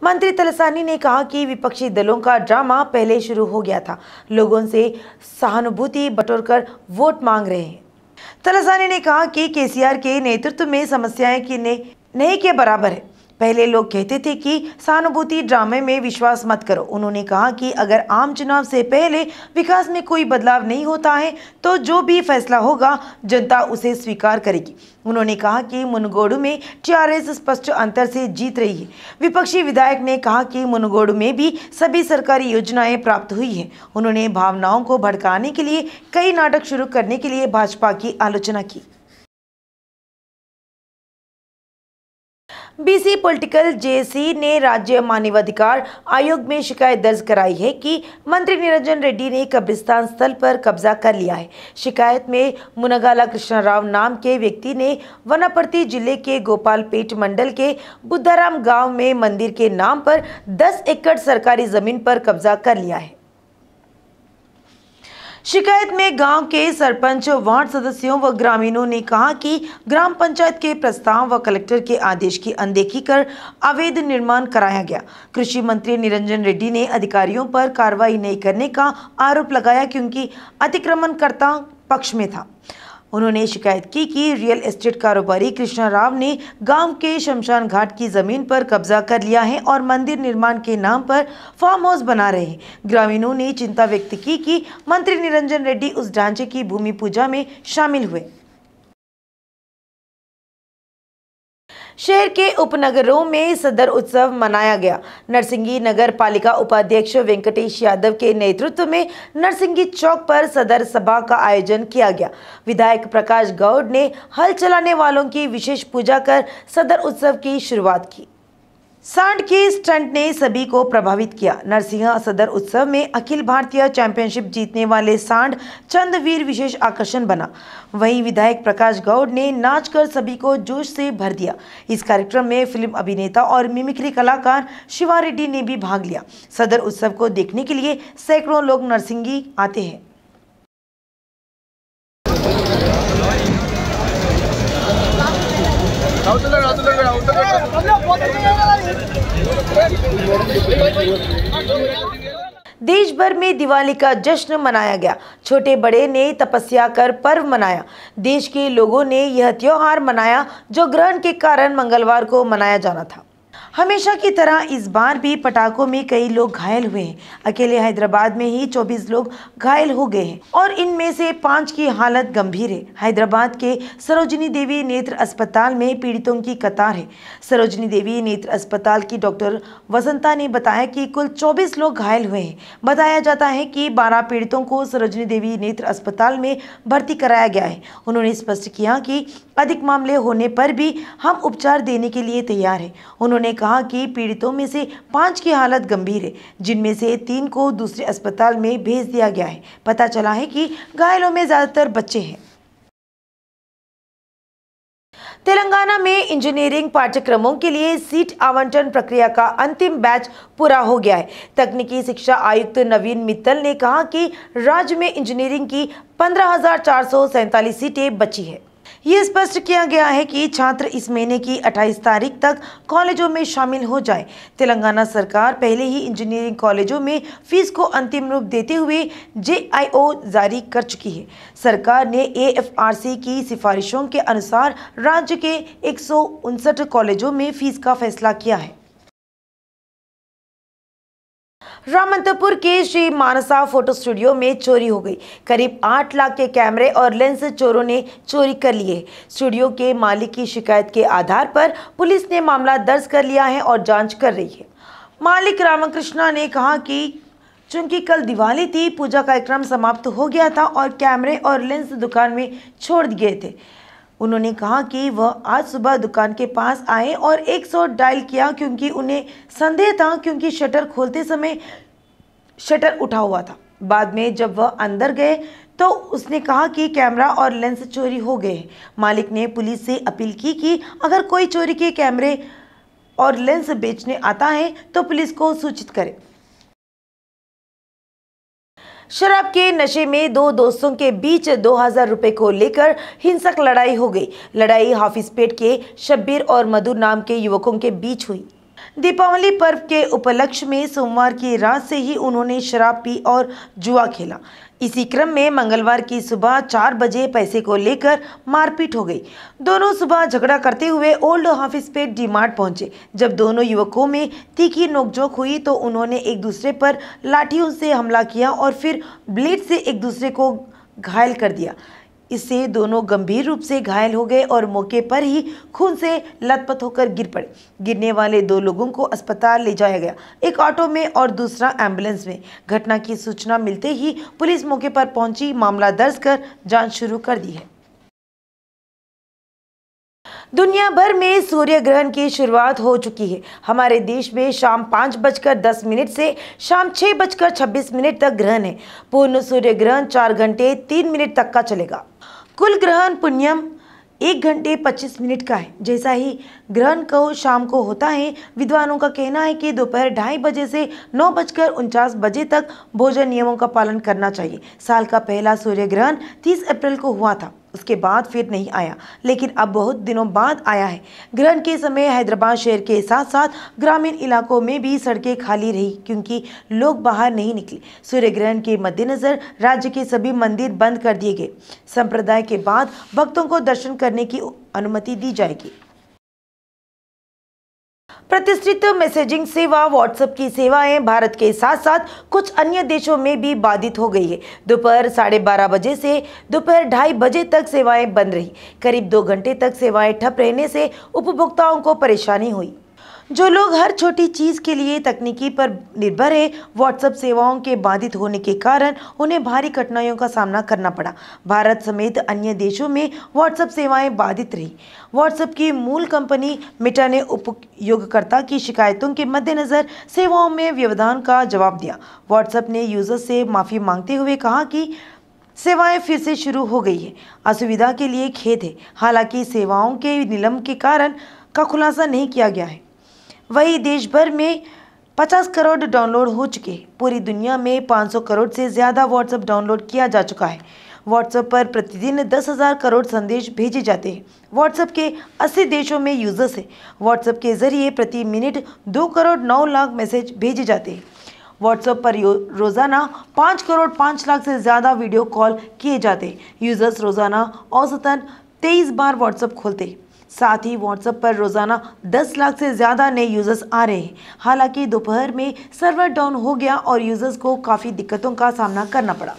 मंत्री तलसानी ने कहा कि विपक्षी दलों का ड्रामा पहले शुरू हो गया था, लोगों से सहानुभूति बटोरकर वोट मांग रहे हैं। तलसानी ने कहा कि केसीआर के नेतृत्व में समस्याएं की नहीं के बराबर है। पहले लोग कहते थे कि सहानुभूति ड्रामे में विश्वास मत करो। उन्होंने कहा कि अगर आम चुनाव से पहले विकास में कोई बदलाव नहीं होता है तो जो भी फैसला होगा जनता उसे स्वीकार करेगी। उन्होंने कहा कि मुनगोडु में टीआरएस स्पष्ट अंतर से जीत रही है। विपक्षी विधायक ने कहा कि मुनगोडु में भी सभी सरकारी योजनाएं प्राप्त हुई हैं। उन्होंने भावनाओं को भड़काने के लिए कई नाटक शुरू करने के लिए भाजपा की आलोचना की। बीसी पॉलिटिकल जेसी ने राज्य मानवाधिकार आयोग में शिकायत दर्ज कराई है कि मंत्री निरंजन रेड्डी ने कब्रिस्तान स्थल पर कब्जा कर लिया है। शिकायत में मुनगाला कृष्णा राव नाम के व्यक्ति ने वनापर्ती जिले के गोपालपेट मंडल के बुद्धाराम गांव में मंदिर के नाम पर 10 एकड़ सरकारी जमीन पर कब्जा कर लिया है। शिकायत में गांव के सरपंच, वार्ड सदस्यों व ग्रामीणों ने कहा कि ग्राम पंचायत के प्रस्ताव व कलेक्टर के आदेश की अनदेखी कर अवैध निर्माण कराया गया। कृषि मंत्री निरंजन रेड्डी ने अधिकारियों पर कार्रवाई नहीं करने का आरोप लगाया क्योंकि अतिक्रमणकर्ता पक्ष में था। उन्होंने शिकायत की कि रियल एस्टेट कारोबारी कृष्णा राव ने गांव के शमशान घाट की जमीन पर कब्जा कर लिया है और मंदिर निर्माण के नाम पर फार्म हाउस बना रहे हैं। ग्रामीणों ने चिंता व्यक्त की कि मंत्री निरंजन रेड्डी उस ढांचे की भूमि पूजा में शामिल हुए। शहर के उपनगरों में सदर उत्सव मनाया गया। नरसिंगी नगर पालिका उपाध्यक्ष वेंकटेश यादव के नेतृत्व में नरसिंगी चौक पर सदर सभा का आयोजन किया गया। विधायक प्रकाश गौड़ ने हल चलाने वालों की विशेष पूजा कर सदर उत्सव की शुरुआत की। सांड के स्टंट ने सभी को प्रभावित किया। नरसिंह सदर उत्सव में अखिल भारतीय चैंपियनशिप जीतने वाले सांड चंद्रवीर विशेष आकर्षण बना। वहीं विधायक प्रकाश गौड़ ने नाच कर सभी को जोश से भर दिया। इस कार्यक्रम में फिल्म अभिनेता और मिमिक्री कलाकार शिवा रेड्डी ने भी भाग लिया। सदर उत्सव को देखने के लिए सैकड़ों लोग नरसिंगी आते हैं। देश भर में दिवाली का जश्न मनाया गया। छोटे बड़े ने तपस्या कर पर्व मनाया। देश के लोगों ने यह त्योहार मनाया जो ग्रहण के कारण मंगलवार को मनाया जाना था। हमेशा की तरह इस बार भी पटाखों में कई लोग घायल हुए हैं। अकेले हैदराबाद में ही 24 लोग घायल हो गए हैं और इनमें से 5 की हालत गंभीर है। हैदराबाद के सरोजिनी देवी नेत्र अस्पताल में पीड़ितों की कतार है। सरोजिनी देवी नेत्र अस्पताल की डॉक्टर वसंता ने बताया कि कुल 24 लोग घायल हुए हैं। बताया जाता है कि 12 पीड़ितों को सरोजिनी देवी नेत्र अस्पताल में भर्ती कराया गया है। उन्होंने स्पष्ट किया कि अधिक मामले होने पर भी हम उपचार देने के लिए तैयार हैं। उन्होंने कहा कि पीड़ितों में से 5 की हालत गंभीर है, जिनमें से 3 को दूसरे अस्पताल में भेज दिया गया है। पता चला है कि घायलों में ज्यादातर बच्चे हैं। तेलंगाना में इंजीनियरिंग पाठ्यक्रमों के लिए सीट आवंटन प्रक्रिया का अंतिम बैच पूरा हो गया है। तकनीकी शिक्षा आयुक्त नवीन मित्तल ने कहा कि राज्य में इंजीनियरिंग की 15,447 सीटें बची है। ये स्पष्ट किया गया है कि छात्र इस महीने की 28 तारीख तक कॉलेजों में शामिल हो जाएं। तेलंगाना सरकार पहले ही इंजीनियरिंग कॉलेजों में फीस को अंतिम रूप देते हुए JIO जारी कर चुकी है। सरकार ने AFRC की सिफारिशों के अनुसार राज्य के 159 कॉलेजों में फीस का फैसला किया है। रामंतपुर के श्री मानसा फोटो स्टूडियो में चोरी हो गई। करीब 8 लाख के कैमरे और लेंस चोरों ने चोरी कर लिए। स्टूडियो के मालिक की शिकायत के आधार पर पुलिस ने मामला दर्ज कर लिया है और जांच कर रही है। मालिक रामकृष्णा ने कहा कि चूंकि कल दिवाली थी, पूजा कार्यक्रम समाप्त हो गया था और कैमरे और लेंस दुकान में छोड़ दिए थे। उन्होंने कहा कि वह आज सुबह दुकान के पास आए और 100 डायल किया क्योंकि उन्हें संदेह था, क्योंकि शटर खोलते समय शटर उठा हुआ था। बाद में जब वह अंदर गए तो उसने कहा कि कैमरा और लेंस चोरी हो गए। मालिक ने पुलिस से अपील की कि अगर कोई चोरी के कैमरे और लेंस बेचने आता है तो पुलिस को सूचित करे। शराब के नशे में 2 दोस्तों के बीच 2000 रुपए को लेकर हिंसक लड़ाई हो गई। लड़ाई हाफिजपेट के शब्बीर और मधु नाम के युवकों के बीच हुई। दीपावली पर्व के उपलक्ष्य में सोमवार की रात से ही उन्होंने शराब पी और जुआ खेला। इसी क्रम में मंगलवार की सुबह 4 बजे पैसे को लेकर मारपीट हो गई। दोनों सुबह झगड़ा करते हुए ओल्ड हाफिजपेट डी-मार्ट पहुंचे। जब दोनों युवकों में तीखी नोकझोंक हुई तो उन्होंने एक दूसरे पर लाठियों से हमला किया और फिर ब्लेड से एक दूसरे को घायल कर दिया। इससे दोनों गंभीर रूप से घायल हो गए और मौके पर ही खून से लथपथ होकर गिर पड़े। गिरने वाले 2 लोगों को अस्पताल ले जाया गया, एक ऑटो में और दूसरा एम्बुलेंस में। घटना की सूचना मिलते ही पुलिस मौके पर पहुंची, मामला दर्ज कर जांच शुरू कर दी है। दुनिया भर में सूर्य ग्रहण की शुरुआत हो चुकी है। हमारे देश में शाम 5:10 से शाम 6:26 तक ग्रहण है। पूर्ण सूर्य ग्रहण 4 घंटे 3 मिनट तक का चलेगा। कुल ग्रहण पुण्यम 1 घंटे 25 मिनट का है। जैसा ही ग्रहण को शाम को होता है, विद्वानों का कहना है कि दोपहर 2:30 बजे से 9:49 बजे तक भोजन नियमों का पालन करना चाहिए। साल का पहला सूर्य ग्रहण 30 अप्रैल को हुआ था, उसके बाद फिर नहीं आया, लेकिन अब बहुत दिनों बाद आया है। ग्रहण के समय हैदराबाद शहर के साथ साथ ग्रामीण इलाकों में भी सड़कें खाली रही क्योंकि लोग बाहर नहीं निकले। सूर्य ग्रहण के मद्देनजर राज्य के सभी मंदिर बंद कर दिए गए। संप्रदाय के बाद भक्तों को दर्शन करने की अनुमति दी जाएगी। प्रतिष्ठित मैसेजिंग सेवा व्हाट्सएप की सेवाएं भारत के साथ साथ कुछ अन्य देशों में भी बाधित हो गई है। दोपहर 12:30 बजे से दोपहर 2:30 बजे तक सेवाएं बंद रही। करीब 2 घंटे तक सेवाएं ठप रहने से उपभोक्ताओं को परेशानी हुई। जो लोग हर छोटी चीज के लिए तकनीकी पर निर्भर है, व्हाट्सएप सेवाओं के बाधित होने के कारण उन्हें भारी कठिनाइयों का सामना करना पड़ा। भारत समेत अन्य देशों में व्हाट्सएप सेवाएं बाधित रही। व्हाट्सएप की मूल कंपनी मेटा ने उपयोगकर्ता की शिकायतों के मद्देनजर सेवाओं में व्यवधान का जवाब दिया। व्हाट्सएप ने यूजर्स से माफी मांगते हुए कहा कि सेवाएं फिर से शुरू हो गई है। असुविधा के लिए खेद है। हालांकि सेवाओं के निलंबन के कारण का खुलासा नहीं किया गया है। वही देश भर में 50 करोड़ डाउनलोड हो चुके हैं। पूरी दुनिया में 500 करोड़ से ज़्यादा व्हाट्सएप डाउनलोड किया जा चुका है। व्हाट्सएप पर प्रतिदिन 10,000 करोड़ संदेश भेजे जाते हैं। व्हाट्सएप के 80 देशों में यूजर्स हैं। व्हाट्सएप के जरिए प्रति मिनट 2 करोड़ 9 लाख मैसेज भेजे जाते हैं। व्हाट्सएप पर रोज़ाना 5 करोड़ 5 लाख से ज़्यादा वीडियो कॉल किए जाते हैं। यूजर्स रोज़ाना औसतन 23 बार व्हाट्सएप खोलते हैं। साथ ही व्हाट्सएप पर रोज़ाना 10 लाख से ज़्यादा नए यूज़र्स आ रहे हैं। हालांकि दोपहर में सर्वर डाउन हो गया और यूज़र्स को काफ़ी दिक्कतों का सामना करना पड़ा।